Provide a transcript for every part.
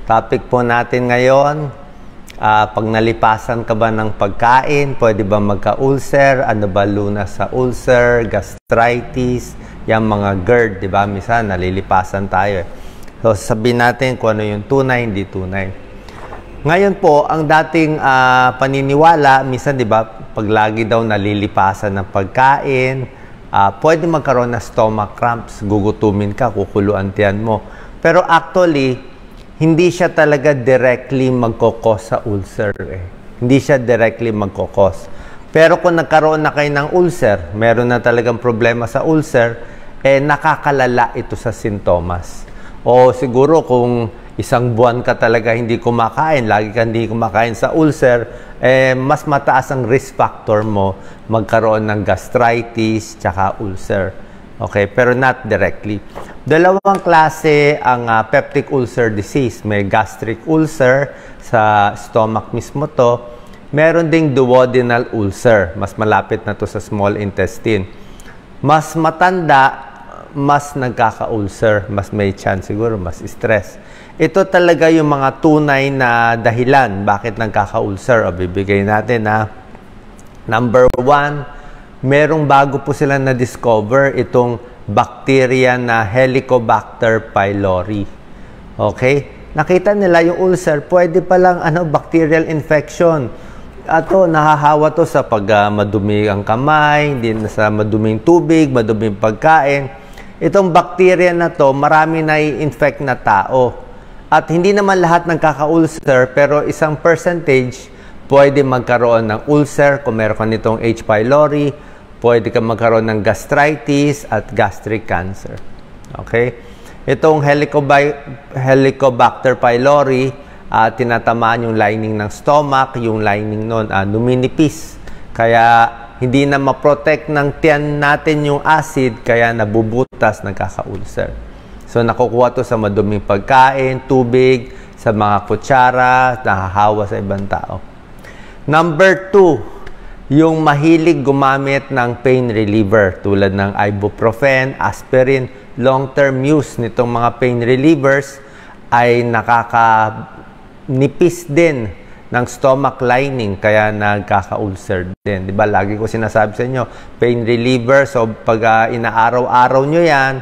Topic po natin ngayon, pag nalipasan ka ba ng pagkain, pwede ba magka-ulcer? Ano ba lunas sa ulcer, gastritis, yung mga GERD, di ba? Minsan nalilipasan tayo. So sabihin natin kung ano yung tunay, hindi tunay. Ngayon po, ang dating paniniwala, minsan di ba, pag lagi daw nalilipasan ng pagkain, pwede magkaroon ng stomach cramps, gugutumin ka, kukuluan tiyan mo. Pero actually, hindi siya talaga directly magkokos sa ulcer. Hindi siya directly magkokos. Pero kung nagkaroon na kayo ng ulcer, meron na talagang problema sa ulcer, nakakalala ito sa sintomas. O siguro kung isang buwan ka talaga hindi kumakain, lagi ka hindi kumakain sa ulcer, mas mataas ang risk factor mo magkaroon ng gastritis tsaka ulcer. Okay, pero not directly. Dalawang klase ang peptic ulcer disease. May gastric ulcer sa stomach mismo to. Meron ding duodenal ulcer. Mas malapit na to sa small intestine. Mas matanda, mas nagkaka-ulcer. Mas may chance siguro, mas stress. Ito talaga yung mga tunay na dahilan bakit nagkaka-ulcer. O bibigay natin na number 1, merong bago po sila na-discover itong bacteria na Helicobacter pylori. Okay? Nakita nila yung ulcer, pwede palang bacterial infection. Ato, nahahawa to sa pag madumi ang kamay, hindi na sa maduming tubig, maduming pagkain. Itong bacteria na to, marami na i-infect na tao. At hindi naman lahat nagkaka-ulcer, pero isang percentage pwede magkaroon ng ulcer kung meron ka nitong H. pylori, pwede ka magkaroon ng gastritis at gastric cancer. Okay? Itong Helicobacter pylori, tinatamaan yung lining ng stomach, yung lining nun numinipis. Kaya hindi na ma-protect ng tiyan natin yung acid, kaya nabubutas, nagkaka-ulcer. So nakukuha to sa maduming pagkain, tubig, sa mga kutsara, nahahawa sa ibang tao. Number 2, yung mahilig gumamit ng pain reliever tulad ng ibuprofen, aspirin, long-term use nitong mga pain relievers ay nakakanipis din ng stomach lining kaya nagkaka-ulcer din. Diba? Lagi ko sinasabi sa inyo, pain reliever, so pag inaaraw-araw nyo yan,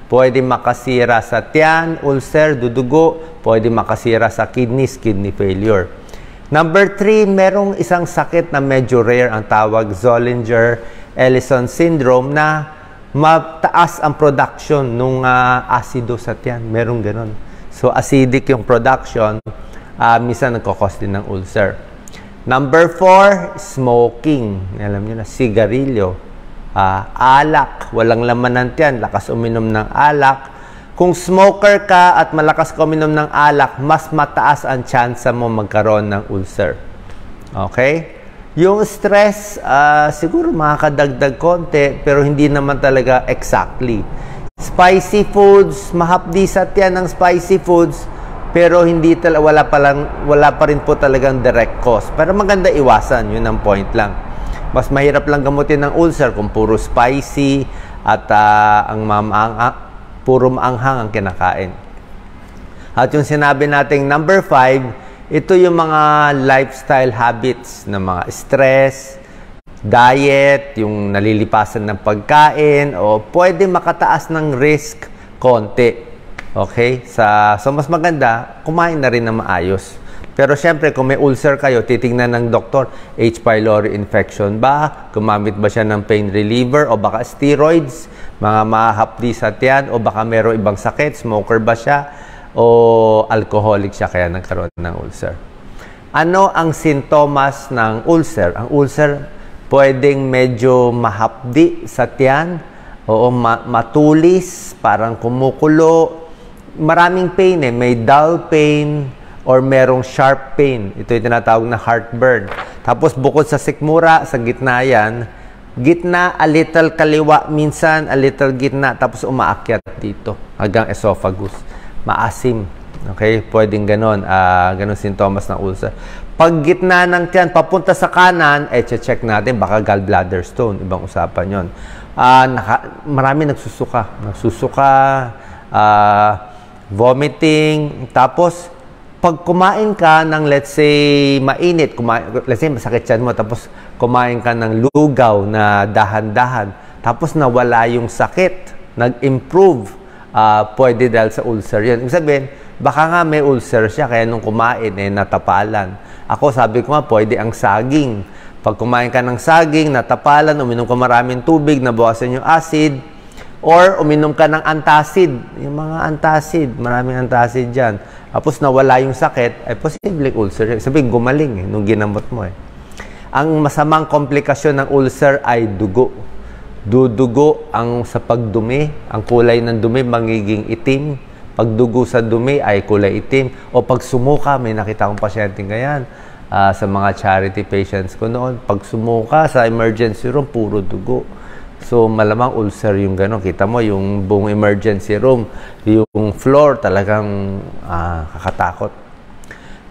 pwede makasira sa tiyan, ulcer, dudugo, pwede makasira sa kidneys, kidney failure. Number 3, merong isang sakit na medyo rare, ang tawag Zollinger-Ellison syndrome, na mataas ang production ng asido sa tiyan. Merong ganun. So, acidic yung production, minsan nagkakos din ng ulcer. Number 4, smoking. Alam nyo na, sigarilyo. Alak, walang laman ng tiyan, lakas uminom ng alak. Kung smoker ka at malakas ka uminom ng alak, mas mataas ang chance mo magkaroon ng ulcer. Okay? Yung stress, siguro makakadagdag konti, pero hindi naman talaga exactly. Spicy foods, mahapdi sa tiyan ng spicy foods, pero wala pa rin po talagang direct cause. Pero maganda iwasan, yun ang point lang. Mas mahirap lang gamutin ng ulcer kung puro spicy at puro maanghang ang kinakain. At yung sinabi nating number 5, ito yung mga lifestyle habits na mga stress, diet, yung nalilipasan ng pagkain, o pwede makataas ng risk konti. Okay? So mas maganda, kumain na rin na maayos. Pero syempre, kung may ulcer kayo, titingnan ng doktor, H. pylori infection ba? Gumamit ba siya ng pain reliever? O baka steroids? Mga mahapdi sa tiyan? O baka mayroong ibang sakit? Smoker ba siya? O alcoholic siya kaya nagkaroon ng ulcer? Ano ang sintomas ng ulcer? Ang ulcer, pwedeng medyo mahapdi sa tiyan. O matulis, parang kumukulo. Maraming pain May dull pain, or merong sharp pain. Ito yung tinatawag na heartburn. Tapos bukod sa sikmura, sa gitna yan, gitna, a little kaliwa, minsan a little gitna, tapos umaakyat dito hanggang esophagus. Maasim. Okay? Pwedeng ganon. Ganon sintomas ng ulcer. Pag gitna ng tiyan, papunta sa kanan, check natin, baka gallbladder stone. Ibang usapan yon. Marami nagsusuka. Vomiting. Tapos, pag kumain ka ng, let's say, mainit, let's say, masakit yan mo, tapos kumain ka ng lugaw na dahan-dahan, tapos nawala yung sakit, nag-improve, pwede dahil sa ulcer yun. Ibig sabihin, baka nga may ulcer siya, kaya nung kumain, natapalan. Ako, sabi ko nga, pwede ang saging. Pag kumain ka ng saging, natapalan, uminom ka maraming tubig, nabawasan yung acid, or uminom ka ng antacid. Yung mga antacid, maraming antacid dyan. Tapos nawala yung sakit, ay posibleng ulcer. Sabihin, gumaling nung ginamot mo. Ang masamang komplikasyon ng ulcer ay dugo. Dudugo ang sa pagdumi. Ang kulay ng dumi magiging itim. Pagdugo sa dumi ay kulay itim. O pag sumuka, may nakita akong pasyente ngayon sa mga charity patients ko noon. Pag sumuka sa emergency room, puro dugo. So, malamang ulcer yung gano'n. Kita mo, yung buong emergency room, yung floor, talagang kakatakot.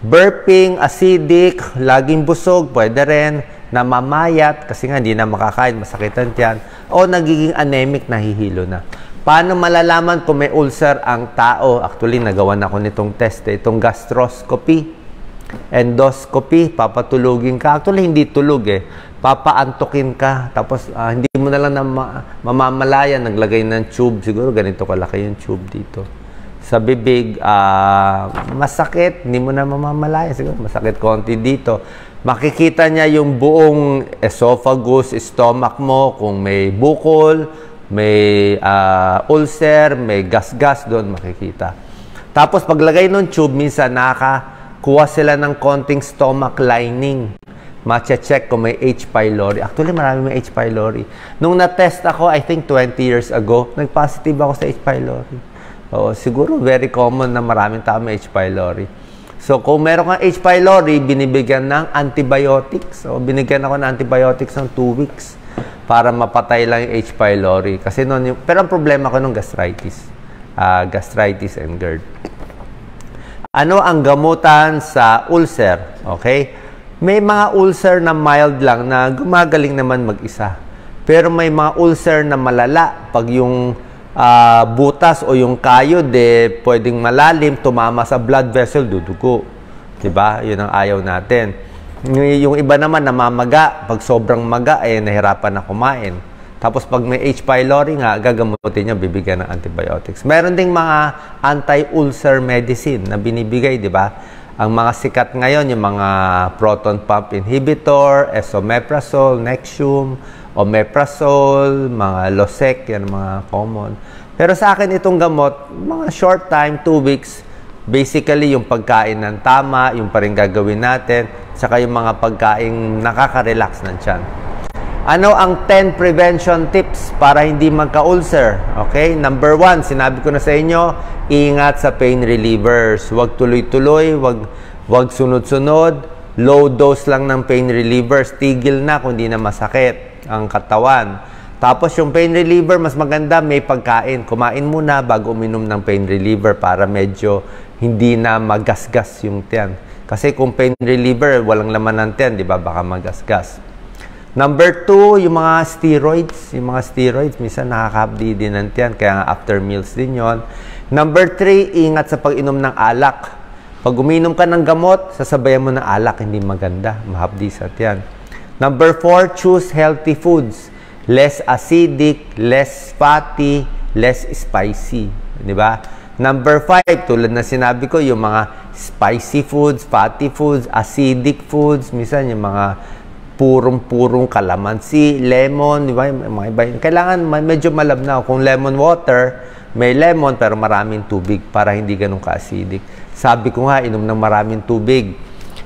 Burping, acidic, laging busog, pwede rin. Namamayat, kasi nga hindi na makakain, masakitan tiyan. O nagiging anemic, nahihilo na. Paano malalaman kung may ulcer ang tao? Actually, nagawa na ako nitong test. Itong gastroscopy, endoscopy, papatulugin ka. Actually, hindi tulog papaantokin ka, tapos hindi mo na lang mamamalayan, naglagay ng tube, siguro ganito kalaki yung tube dito. Sa bibig, masakit, hindi mo na mamamalayan, siguro masakit konti dito. Makikita niya yung buong esophagus, stomach mo, kung may bukol, may ulcer, may gas-gas doon, makikita. Tapos paglagay ng tube, minsan nakakuha sila ng konting stomach lining. Mache-check kung may H. pylori. Actually, marami may H. pylori. Nung na-test ako, I think 20 years ago, nag-positive ako sa H. pylori. Siguro very common na maraming tao may H. pylori. So, kung meron kang H. pylori, binibigyan ng antibiotics. So, binigyan ako ng antibiotics ng 2 weeks para mapatay lang yung H. pylori. Kasi noon pero ang problema ko nung gastritis. Gastritis and GERD. Ano ang gamutan sa ulcer? Okay? May mga ulcer na mild lang na gumagaling naman mag-isa. Pero may mga ulcer na malala. Pag yung butas o yung kayod, pwedeng malalim, tumama sa blood vessel, dudugo. Diba? Yun ang ayaw natin. Yung iba naman namamaga. Pag sobrang maga, nahirapan na kumain. Tapos pag may H. pylori nga, gagamutin niya, bibigyan ng antibiotics. Meron ding mga anti-ulcer medicine na binibigay, di ba? Ang mga sikat ngayon, yung mga proton pump inhibitor, esomeprazole, Nexium, omeprazole, mga Losec, yan mga common. Pero sa akin itong gamot, mga short time, 2 weeks, basically yung pagkain ng tama, yung pa rin gagawin natin, saka yung mga pagkain nakaka-relax ng tiyan. Ano ang 10 prevention tips para hindi magka-ulcer? Okay? Number 1, sinabi ko na sa inyo, ingat sa pain relievers. Huwag tuloy-tuloy, huwag sunod-sunod. Low dose lang ng pain relievers. Tigil na kung hindi na masakit ang katawan. Tapos yung pain reliever, mas maganda may pagkain. Kumain muna bago uminom ng pain reliever para medyo hindi na magasgas yung tiyan. Kasi kung pain reliever, walang laman ng tiyan, di ba? Baka magasgas. Number 2, yung mga steroids. Yung mga steroids, minsan nakakahapdi din ng tiyan, kaya nga after meals din yon. Number 3, ingat sa pag-inom ng alak. Pag uminom ka ng gamot, sasabayan mo ng alak, hindi maganda. Mahapdi sa tiyan. Number 4, choose healthy foods. Less acidic, less fatty, less spicy. Di ba? Number 5, tulad na sinabi ko, yung mga spicy foods, fatty foods, acidic foods, minsan yung mga purong-purong kalamansi, lemon, di ba? Kailangan medyo malabnaw. Kung lemon water, may lemon pero maraming tubig para hindi ganun ka-acidic. Sabi ko nga, inom ng maraming tubig.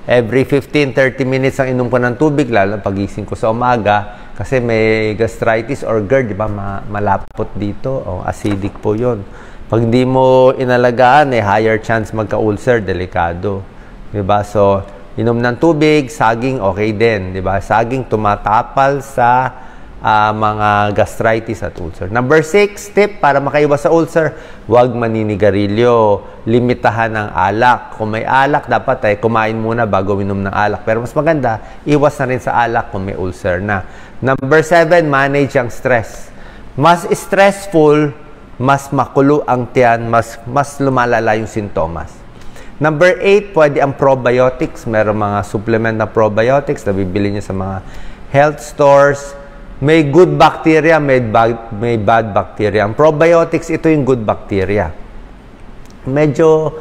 Every 15-30 minutes ang inom ko ng tubig, lalo pagising ko sa umaga, kasi may gastritis or GERD, di ba? Malapot dito. Acidic po yun. Pag hindi mo inalagaan, higher chance magka-ulcer, delikado. Di ba? So, inom ng tubig, saging, okay din. Diba? Saging tumatapal sa mga gastritis at ulcer. Number 6, tip para makaiwas sa ulcer, huwag maninigarilyo. Limitahan ang alak. Kung may alak, dapat kumain muna bago minom ng alak. Pero mas maganda, iwas na rin sa alak kung may ulcer na. Number 7, manage ang stress. Mas stressful, mas makulo ang tiyan, mas lumalala yung sintomas. Number 8, pwede ang probiotics. Meron mga supplement na probiotics na bibili nyo sa mga health stores. May good bacteria, may bad bacteria. Ang probiotics, ito yung good bacteria. Medyo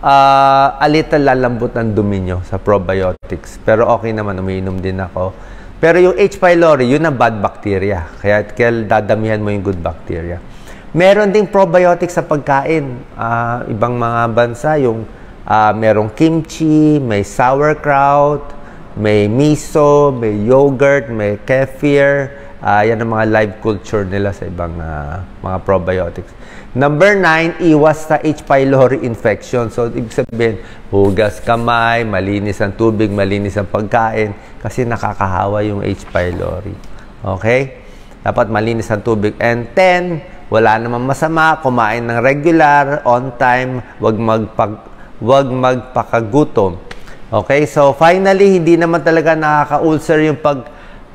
a little lalambot ng dumi nyo sa probiotics. Pero okay naman, umiinom din ako. Pero yung H. pylori, yun ang bad bacteria. Kaya dadamihan mo yung good bacteria. Meron ding probiotics sa pagkain. Ibang mga bansa, yung merong kimchi, may sauerkraut, may miso, may yogurt, may kefir. Yan ang mga live culture nila sa ibang mga probiotics. Number 9, iwas sa H. pylori infection. So, ibig sabihin, hugas kamay, malinis ang tubig, malinis ang pagkain, kasi nakakahawa yung H. pylori. Okay? Dapat malinis ang tubig. And 10, wala namang masama, kumain ng regular, on time, wag magpakagutom. Okay? So, finally, hindi naman talaga nakaka-ulcer yung pag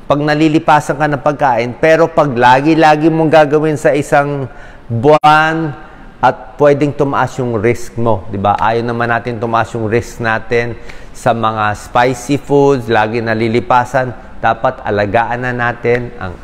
nalilipasan ka ng pagkain, pero pag lagi-lagi mong gagawin sa isang buwan at pwedeng tumaas yung risk mo, di ba? Ayaw naman natin tumaas yung risk natin sa mga spicy foods, lagi nalilipasan, dapat alagaan na natin ang